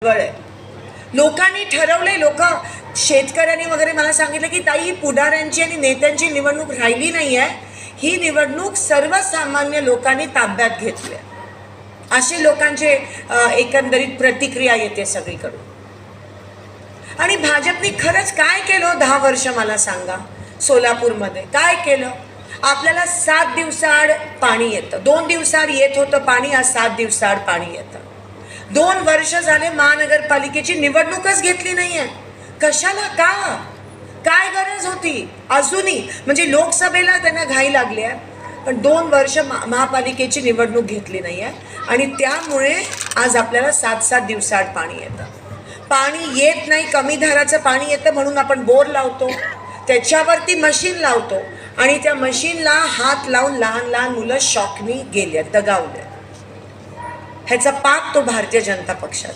आहे. लोकांनी ठरवलंय, शेतकऱ्यांनी वगैरे मला सांगितलं की ताई, ही पुढाऱ्यांची आणि नेत्यांची निवडणूक राहिली नाही आहे, ही निवडणूक सर्वसामान्य लोकांनी ताब्यात घेतली. असे लोकांचे एकंदरीत प्रतिक्रिया येते सगळीकडून. आणि भाजपने खरंच काय केलं 10 वर्ष मला सांगा. सोलापूरमध्ये काय केलं? आपल्याला 7 दिवसाआड पाणी येतं. 2 दिवसाआड येत होतं पाणी, आज 7 दिवसाआड पाणी येतं. 2 वर्ष झाले महानगरपालिकेची निवडणूकच घेतली नाहीये. कशाला? काय गरज होती? अजूनही म्हणजे लोकसभेला त्यांना घाई लागली आहे, पण 2 वर्ष महापालिकेची निवडणूक घेतली नाही आहे. आणि त्यामुळे आज आपल्याला 7-7 दिवसाआड पाणी येतं. पाणी येत नाही, कमी धाराचं पाणी येतं म्हणून आपण बोर लावतो, त्याच्यावरती मशीन लावतो आणि त्या मशीनला हात लावून लहान लहान मुलं शॉकनी गेले, दगावले. ह्याचा पाक तो भारतीय जनता पक्षाचा.